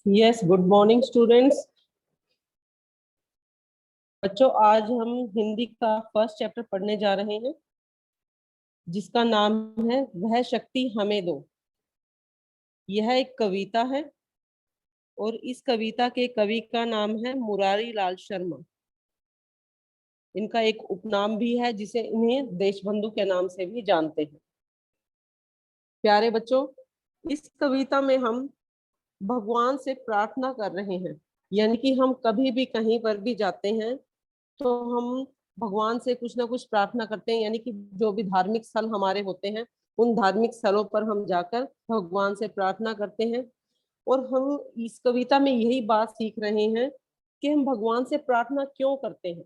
Yes, good morning students. बच्चों, आज हम हिंदी का फर्स्ट चैप्टर पढ़ने जा रहे हैं, जिसका नाम है वह शक्ति हमें दो। यह एक कविता है और इस कविता के कवि का नाम है मुरारी लाल शर्मा। इनका एक उपनाम भी है, जिसे इन्हें देशबंधु के नाम से भी जानते हैं। प्यारे बच्चों, इस कविता में हम भगवान से प्रार्थना कर रहे हैं। यानी कि हम कभी भी कहीं पर भी जाते हैं तो हम भगवान से कुछ ना कुछ प्रार्थना करते हैं। यानी कि जो भी धार्मिक स्थल हमारे होते हैं, उन धार्मिक स्थलों पर हम जाकर भगवान से प्रार्थना करते हैं। और हम इस कविता में यही बात सीख रहे हैं कि हम भगवान से प्रार्थना क्यों करते हैं,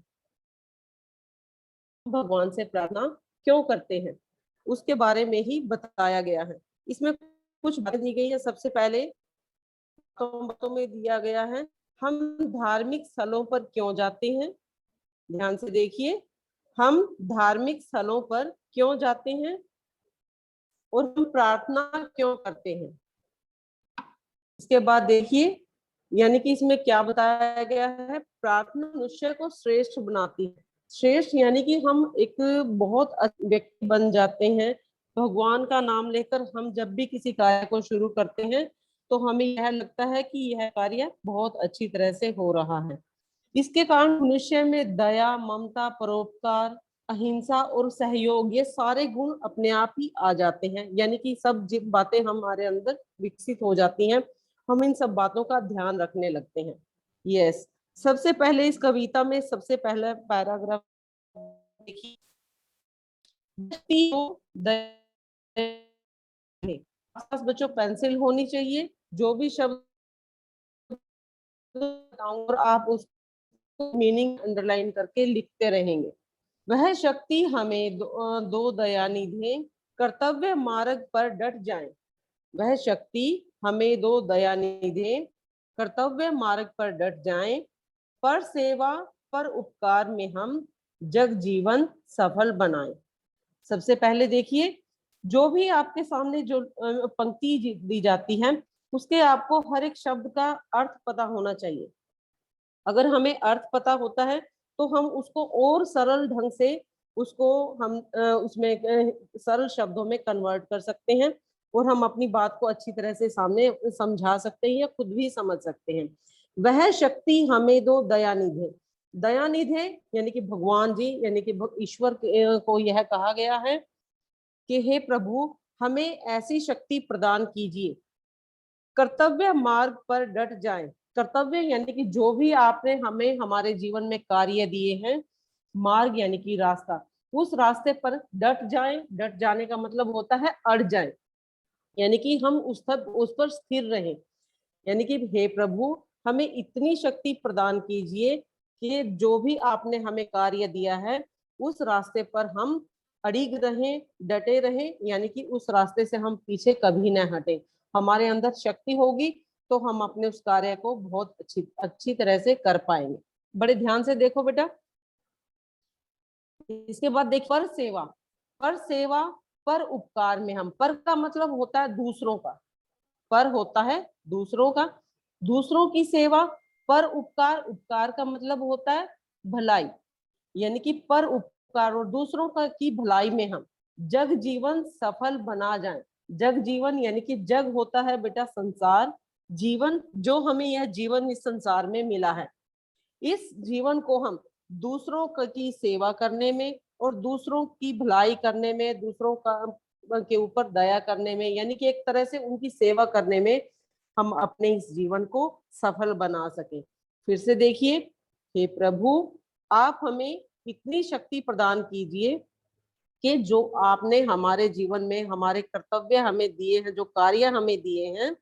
भगवान से प्रार्थना क्यों करते हैं, उसके बारे में ही बताया गया है। इसमें कुछ बातें दी गई है। सबसे पहले बातों में दिया गया है हम धार्मिक स्थलों पर क्यों जाते हैं। ध्यान से देखिए, हम धार्मिक स्थलों पर क्यों जाते हैं और हम प्रार्थना क्यों करते हैं। इसके बाद देखिए, यानी कि इसमें क्या बताया गया है, प्रार्थना मनुष्य को श्रेष्ठ बनाती है। श्रेष्ठ यानी कि हम एक बहुत अच्छे व्यक्ति बन जाते हैं। भगवान का नाम लेकर हम जब भी किसी कार्य को शुरू करते हैं तो हमें यह लगता है कि यह कार्य बहुत अच्छी तरह से हो रहा है। इसके कारण मनुष्य में दया, ममता, परोपकार, अहिंसा और सहयोग, ये सारे गुण अपने आप ही आ जाते हैं। यानी कि सब बातें हमारे अंदर विकसित हो जाती हैं। हम इन सब बातों का ध्यान रखने लगते हैं। यस, सबसे पहले इस कविता में सबसे पहला पैराग्राफ देखिए, बच्चों पेंसिल होनी चाहिए। जो भी शब्द और आप उसको मीनिंग अंडरलाइन करके लिखते रहेंगे। वह शक्ति हमें दो दयानिधि, कर्तव्य मार्ग पर डट जाएं। वह शक्ति हमें दो दयानिधि, कर्तव्य मार्ग पर डट जाएं। पर सेवा पर उपकार में हम जग जीवन सफल बनाएं। सबसे पहले देखिए, जो भी आपके सामने जो पंक्ति दी जाती है, उसके आपको हर एक शब्द का अर्थ पता होना चाहिए। अगर हमें अर्थ पता होता है तो हम उसको और सरल ढंग से उसको हम उसमें सरल शब्दों में कन्वर्ट कर सकते हैं और हम अपनी बात को अच्छी तरह से सामने समझा सकते हैं या खुद भी समझ सकते हैं। वह शक्ति हमें दो दयानिधे। दयानिधे यानी कि भगवान जी, यानी कि ईश्वर को यह कहा गया है कि हे प्रभु, हमें ऐसी शक्ति प्रदान कीजिए, कर्तव्य मार्ग पर डट जाएं। कर्तव्य यानी कि जो भी आपने हमें हमारे जीवन में कार्य दिए हैं, मार्ग यानी कि रास्ता, उस रास्ते पर डट जाएं। डट जाने का मतलब होता है अड़ जाएं, यानी कि हम उस पर स्थिर रहें। यानी कि हे प्रभु, हमें इतनी शक्ति प्रदान कीजिए कि जो भी आपने हमें कार्य दिया है उस रास्ते पर हम अड़िग रहें, डटे रहें। यानी कि उस रास्ते से हम पीछे कभी न हटें। हमारे अंदर शक्ति होगी तो हम अपने उस कार्य को बहुत अच्छी तरह से कर पाएंगे। बड़े ध्यान से देखो बेटा। इसके बाद देख, पर सेवा। पर सेवा पर उपकार में हम, पर का मतलब होता है दूसरों का, पर होता है दूसरों का, दूसरों की सेवा। पर उपकार, उपकार का मतलब होता है भलाई। यानी कि पर उपकार और दूसरों का की भलाई में हम जग जीवन सफल बना जाएं। जग जीवन यानी कि जग होता है बेटा संसार, जीवन जो हमें यह जीवन इस संसार में मिला है, इस जीवन को हम दूसरों की सेवा करने में और दूसरों की भलाई करने में, दूसरों का के ऊपर दया करने में, यानी कि एक तरह से उनकी सेवा करने में हम अपने इस जीवन को सफल बना सके। फिर से देखिए, हे प्रभु, आप हमें इतनी शक्ति प्रदान कीजिए कि जो आपने हमारे जीवन में हमारे कर्तव्य हमें दिए हैं, जो कार्य हमें दिए हैं,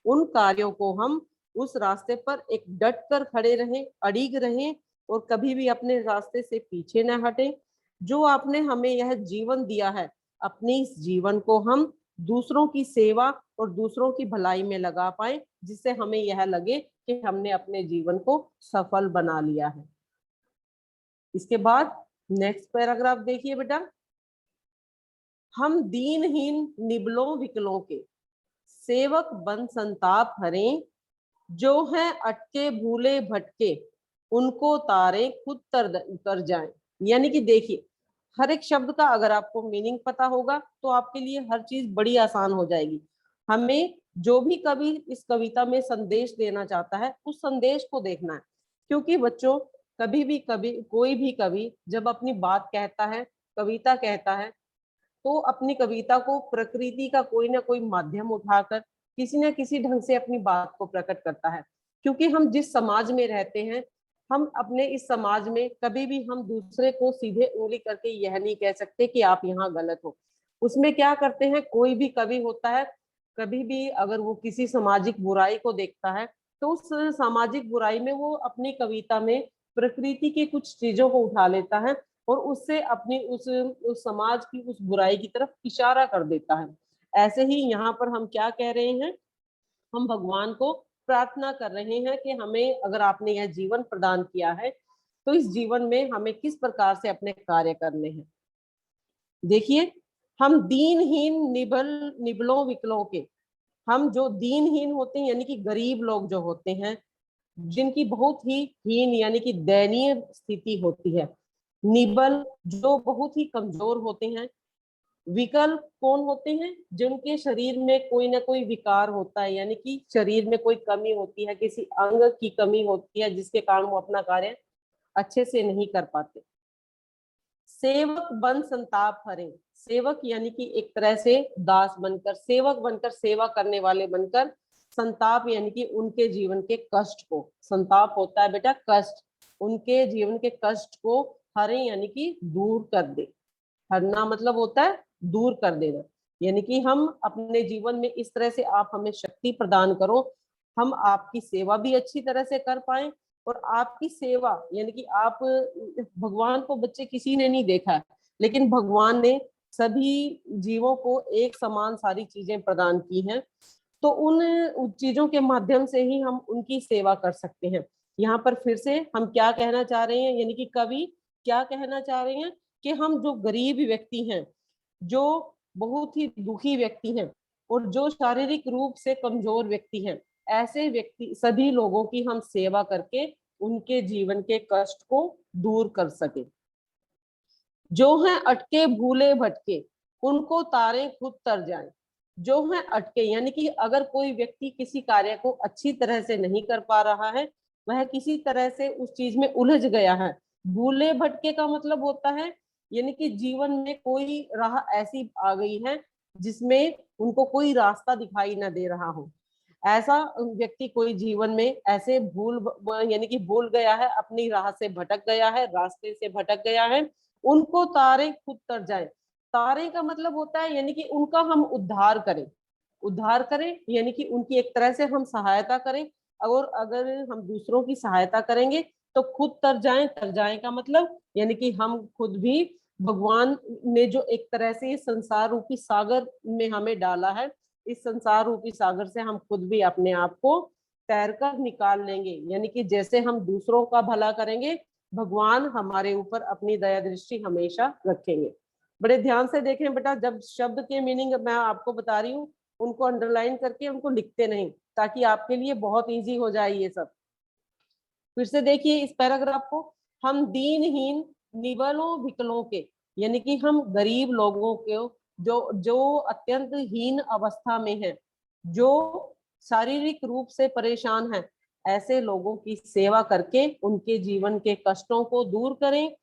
उन कार्यों को हम उस रास्ते पर एक डट कर खड़े रहें, अड़िग रहें और कभी भी अपने रास्ते से पीछे न हटें। जो आपने हमें यह जीवन दिया है, अपने इस जीवन को हम दूसरों की सेवा और दूसरों की भलाई में लगा पाए, जिससे हमें यह लगे कि हमने अपने जीवन को सफल बना लिया है। इसके बाद नेक्स्ट पैराग्राफ देखिए बेटा, हम दीनहीन निबलों विकलों के सेवक बन संताप हरें, जो हैं अटके भूले भटके, उनको तारे खुद तर जाएं। यानी कि देखिए, हर एक शब्द का अगर आपको मीनिंग पता होगा तो आपके लिए हर चीज बड़ी आसान हो जाएगी। हमें जो भी कवि इस कविता में संदेश देना चाहता है उस संदेश को देखना है। क्योंकि बच्चों, कभी कोई भी कवि जब अपनी बात कहता है, कविता कहता है, तो अपनी कविता को प्रकृति का कोई ना कोई माध्यम उठाकर किसी न किसी ढंग से अपनी बात को प्रकट करता है। क्योंकि हम जिस समाज में रहते हैं, हम अपने इस समाज में कभी भी हम दूसरे को सीधे उंगली करके यह नहीं कह सकते कि आप यहाँ गलत हो। उसमें क्या करते हैं, कोई भी कवि होता है, कभी भी अगर वो किसी सामाजिक बुराई को देखता है तो उस सामाजिक बुराई में वो अपनी कविता में प्रकृति की कुछ चीजों को उठा लेता है और उससे अपनी उस समाज की उस बुराई की तरफ इशारा कर देता है। ऐसे ही यहाँ पर हम क्या कह रहे हैं, हम भगवान को प्रार्थना कर रहे हैं कि हमें, अगर आपने यह जीवन प्रदान किया है तो इस जीवन में हमें किस प्रकार से अपने कार्य करने हैं। देखिए, हम दीनहीन निबलों विकलों के, हम जो दीनहीन होते हैं यानी कि गरीब लोग जो होते हैं, जिनकी बहुत ही हीन यानी कि दयनीय स्थिति होती है, निबल जो बहुत ही कमजोर होते हैं, विकल कौन होते हैं, जिनके शरीर में कोई ना कोई विकार होता है, यानी कि शरीर में कोई कमी होती है, किसी अंग की कमी होती है जिसके कारण वो अपना कार्य अच्छे से नहीं कर पाते। सेवक बन संताप हरे, सेवक यानी कि एक तरह से दास बनकर, सेवक बनकर, सेवा करने वाले बनकर, संताप यानी कि उनके जीवन के कष्ट को, संताप होता है बेटा कष्ट, उनके जीवन के कष्ट को हरे यानी कि दूर कर दे। हरना मतलब होता है दूर कर देना। यानी कि हम अपने जीवन में इस तरह से आप हमें शक्ति प्रदान करो, हम आपकी सेवा भी अच्छी तरह से कर पाए। और आपकी सेवा यानी कि आप, भगवान को बच्चे किसी ने नहीं देखा है, लेकिन भगवान ने सभी जीवों को एक समान सारी चीजें प्रदान की हैं। तो उन चीजों के माध्यम से ही हम उनकी सेवा कर सकते हैं। यहाँ पर फिर से हम क्या कहना चाह रहे हैं, यानी कि कवि क्या कहना चाह रहे हैं कि हम जो गरीब व्यक्ति हैं, जो बहुत ही दुखी व्यक्ति हैं और जो शारीरिक रूप से कमजोर व्यक्ति हैं, ऐसे व्यक्ति सभी लोगों की हम सेवा करके उनके जीवन के कष्ट को दूर कर सके। जो हैं अटके भूले भटके, उनको तारे खुद तर जाएं। जो हैं अटके यानी कि अगर कोई व्यक्ति किसी कार्य को अच्छी तरह से नहीं कर पा रहा है, वह किसी तरह से उस चीज में उलझ गया है। भूले भटके का मतलब होता है यानी कि जीवन में कोई राह ऐसी आ गई है जिसमें उनको कोई रास्ता दिखाई ना दे रहा हो। ऐसा व्यक्ति कोई जीवन में ऐसे यानी कि भूल गया है, अपनी राह से भटक गया है, रास्ते से भटक गया है, उनको तारे खुद तर जाए। तारे का मतलब होता है यानी कि उनका हम उद्धार करें, उद्धार करें यानी कि उनकी एक तरह से हम सहायता करें। और अगर हम दूसरों की सहायता करेंगे तो खुद तर जाएं का मतलब यानी कि हम खुद भी, भगवान ने जो एक तरह से इस संसार रूपी सागर में हमें डाला है, इस संसार रूपी सागर से हम खुद भी अपने आप को तैरकर निकाल लेंगे। यानी कि जैसे हम दूसरों का भला करेंगे, भगवान हमारे ऊपर अपनी दया दृष्टि हमेशा रखेंगे। बड़े ध्यान से देखें बेटा, जब शब्द के मीनिंग मैं आपको बता रही हूँ, उनको अंडरलाइन करके उनको लिखते नहीं, ताकि आपके लिए बहुत इजी हो जाए ये सब। फिर से देखिए इस पैराग्राफ को, हम दीनहीन निबलों विकलों के, यानी कि हम गरीब लोगों के, जो जो अत्यंत हीन अवस्था में है, जो शारीरिक रूप से परेशान है, ऐसे लोगों की सेवा करके उनके जीवन के कष्टों को दूर करें।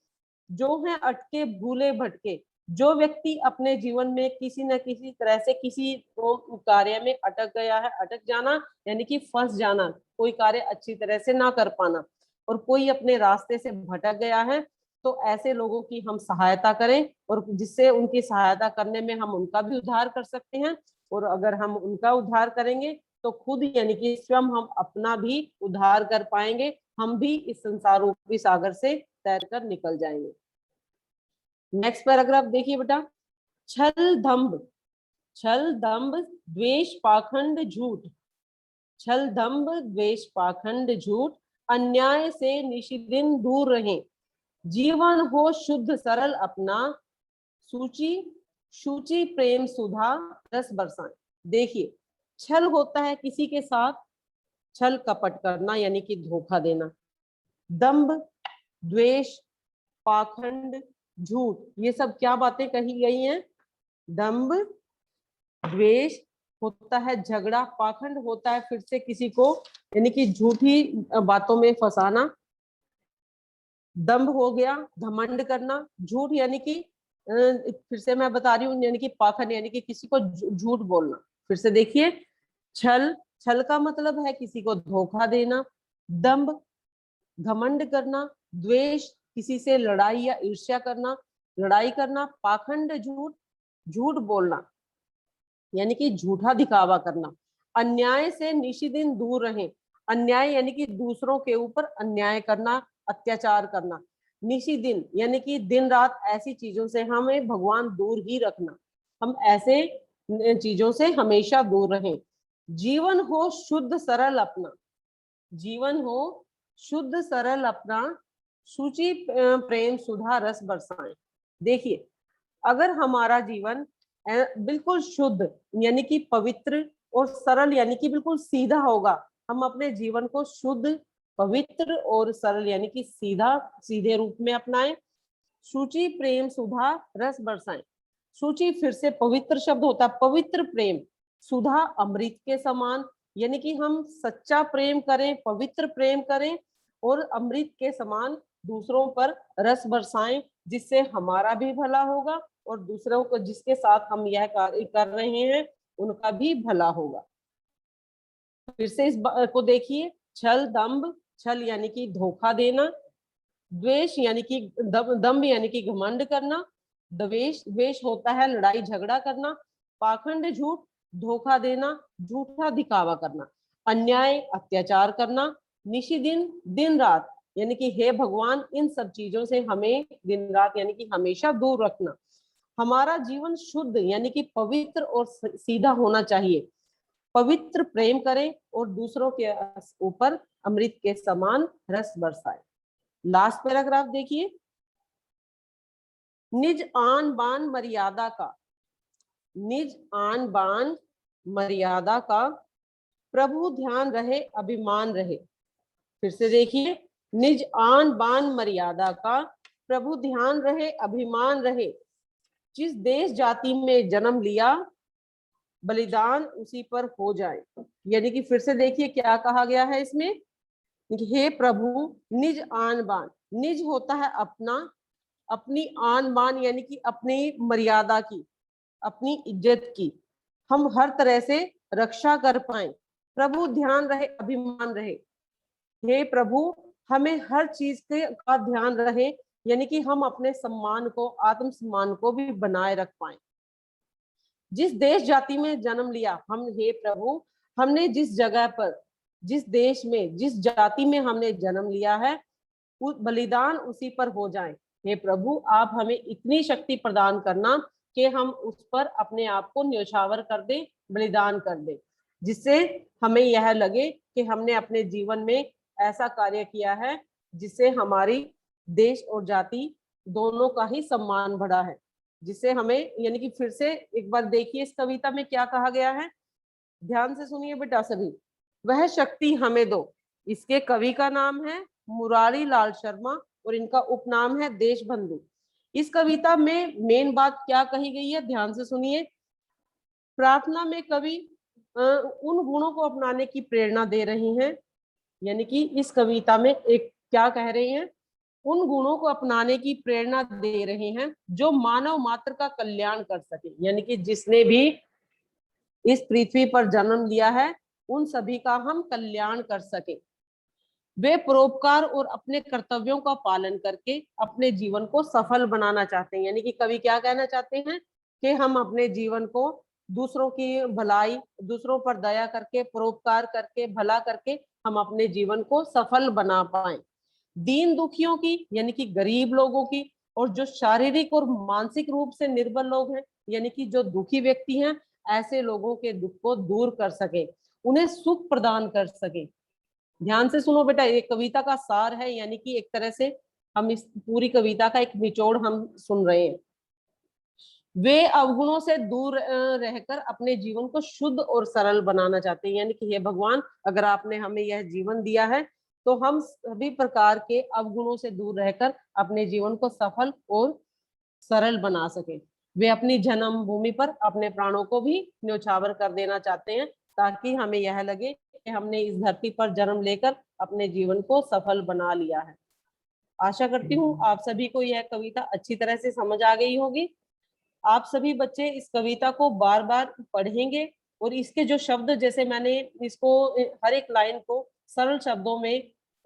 जो है अटके भूले भटके, जो व्यक्ति अपने जीवन में किसी न किसी तरह से किसी कार्य में अटक गया है, अटक जाना यानी कि फंस जाना, कोई कार्य अच्छी तरह से ना कर पाना, और कोई अपने रास्ते से भटक गया है, तो ऐसे लोगों की हम सहायता करें, और जिससे उनकी सहायता करने में हम उनका भी उद्धार कर सकते हैं। और अगर हम उनका उद्धार करेंगे तो खुद यानी कि स्वयं हम अपना भी उद्धार कर पाएंगे, हम भी इस संसार रूपी सागर से तैरकर निकल जाएंगे। नेक्स्ट पैराग्राफ देखिए बेटा, छल दंभ, छल दंभ द्वेष पाखंड झूठ, छल दंभ द्वेष पाखंड झूठ, अन्याय से निशिदिन दूर रहें, जीवन हो शुद्ध सरल अपना, सूची सूची प्रेम सुधा रस बरसाएं। देखिए, छल होता है किसी के साथ छल कपट करना यानी कि धोखा देना। दंभ, द्वेष, पाखंड, झूठ, ये सब क्या बातें कही गई हैं? दंभ, द्वेष होता है झगड़ा, पाखंड होता है फिर से किसी को यानी कि झूठी बातों में फंसाना, दंभ हो गया घमंड करना, झूठ यानी कि फिर से मैं बता रही हूँ यानी कि पाखंड यानी कि किसी को झूठ बोलना। फिर से देखिए, छल, छल का मतलब है किसी को धोखा देना, दंभ घमंड करना, द्वेष किसी से लड़ाई या ईर्ष्या करना, लड़ाई करना, पाखंड झूठ, झूठ बोलना यानी कि झूठा दिखावा करना, अन्याय से निशिदिन दूर रहें, अन्याय यानी कि दूसरों के ऊपर अन्याय करना, अत्याचार करना, निशिदिन यानी कि दिन रात ऐसी चीजों से हमें भगवान दूर ही रखना, हम ऐसे चीजों से हमेशा दूर रहें। जीवन हो शुद्ध सरल अपना, जीवन हो शुद्ध सरल अपना, शुचि प्रेम सुधा रस बरसाएं। देखिए, अगर हमारा जीवन बिल्कुल शुद्ध यानी कि पवित्र और सरल यानी कि बिल्कुल सीधा होगा, हम अपने जीवन को शुद्ध, पवित्र और सरल यानी कि सीधा, सीधे रूप में अपनाएं। शुचि प्रेम सुधा रस बरसाएं। शुचि फिर से पवित्र शब्द होता है, पवित्र प्रेम, सुधा अमृत के समान यानी कि हम सच्चा प्रेम करें, पवित्र प्रेम करें और अमृत के समान दूसरों पर रस बरसाएं, जिससे हमारा भी भला होगा और दूसरों को जिसके साथ हम यह कार्य कर रहे हैं उनका भी भला होगा। फिर से इस को देखिए, छल, दंभ, छल यानी कि धोखा देना, द्वेष यानी कि दंभ यानी कि घमंड करना, द्वेष, द्वेष होता है लड़ाई झगड़ा करना, पाखंड झूठ, धोखा देना, झूठा दिखावा करना, अन्याय अत्याचार करना, निशिदिन दिन रात यानी कि हे भगवान इन सब चीजों से हमें दिन रात यानी कि हमेशा दूर रखना। हमारा जीवन शुद्ध यानी कि पवित्र और सीधा होना चाहिए, पवित्र प्रेम करें और दूसरों के ऊपर अमृत के समान रस बरसाएं। लास्ट पैराग्राफ देखिए, निज आन बान मर्यादा का, निज आन बान मर्यादा का, प्रभु ध्यान रहे अभिमान रहे। फिर से देखिए, निज आन बान मर्यादा का, प्रभु ध्यान रहे अभिमान रहे, जिस देश जाति में जन्म लिया बलिदान उसी पर हो जाए। यानी कि फिर से देखिए क्या कहा गया है इसमें, हे प्रभु निज आन बान, निज होता है अपना, अपनी आन बान यानी कि अपनी मर्यादा की, अपनी इज्जत की हम हर तरह से रक्षा कर पाए, प्रभु ध्यान रहे अभिमान रहे। हे प्रभु हमें हर चीज का ध्यान रहे यानी कि हम अपने सम्मान को, आत्म सम्मान को भी बनाए रख पाए। जिस देश जाति में जन्म लिया, हम हे प्रभु हमने जिस जगह पर, जिस देश में, जिस जाति में हमने जन्म लिया है उस बलिदान उसी पर हो जाए। हे प्रभु आप हमें इतनी शक्ति प्रदान करना कि हम उस पर अपने आप को न्यौछावर कर दें, बलिदान कर दें, जिससे हमें यह लगे कि हमने अपने जीवन में ऐसा कार्य किया है जिससे हमारी देश और जाति दोनों का ही सम्मान बढ़ा है, जिससे हमें यानी कि फिर से एक बार देखिए इस कविता में क्या कहा गया है, ध्यान से सुनिए बेटा सभी। वह शक्ति हमें दो, इसके कवि का नाम है मुरारी लाल शर्मा और इनका उपनाम है देशबंधु। इस कविता में मेन बात क्या कही गई है, ध्यान से सुनिए। प्रार्थना में कवि उन गुणों को अपनाने की प्रेरणा दे रही हैं, यानी कि इस कविता में एक क्या कह रहे हैं, उन गुणों को अपनाने की प्रेरणा दे रहे हैं जो मानव मात्र का कल्याण कर सके, यानी कि जिसने भी इस पृथ्वी पर जन्म लिया है उन सभी का हम कल्याण कर सके। वे परोपकार और अपने कर्तव्यों का पालन करके अपने जीवन को सफल बनाना चाहते हैं, यानी कि कवि क्या कहना चाहते हैं कि हम अपने जीवन को दूसरों की भलाई, दूसरों पर दया करके, परोपकार करके, भला करके हम अपने जीवन को सफल बना पाए। दीन दुखियों की यानी कि गरीब लोगों की, और जो शारीरिक और मानसिक रूप से निर्बल लोग हैं यानी कि जो दुखी व्यक्ति हैं, ऐसे लोगों के दुख को दूर कर सके, उन्हें सुख प्रदान कर सके। ध्यान से सुनो बेटा, ये कविता का सार है, यानी कि एक तरह से हम इस पूरी कविता का एक निचोड़ हम सुन रहे हैं। वे अवगुणों से दूर रहकर अपने जीवन को शुद्ध और सरल बनाना चाहते हैं। यानी कि हे भगवान, अगर आपने हमें यह जीवन दिया है तो हम सभी प्रकार के अवगुणों से दूर रहकर अपने जीवन को सफल और सरल बना सके। वे अपनी जन्म भूमि पर अपने प्राणों को भी न्यौछावर कर देना चाहते हैं, ताकि हमें यह लगे कि हमने इस धरती पर जन्म लेकर अपने जीवन को सफल बना लिया है। आशा करती हूँ आप सभी को यह कविता अच्छी तरह से समझ आ गई होगी। आप सभी बच्चे इस कविता को बार बार पढ़ेंगे और इसके जो शब्द, जैसे मैंने इसको हर एक लाइन को सरल शब्दों में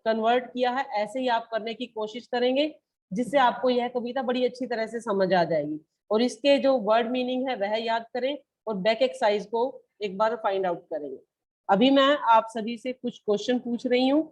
कन्वर्ट किया है, ऐसे ही आप करने की कोशिश करेंगे, जिससे आपको यह कविता बड़ी अच्छी तरह से समझ आ जाएगी। और इसके जो वर्ड मीनिंग है वह याद करें और बैक एक्सरसाइज को एक बार फाइंड आउट करेंगे। अभी मैं आप सभी से कुछ क्वेश्चन पूछ रही हूँ,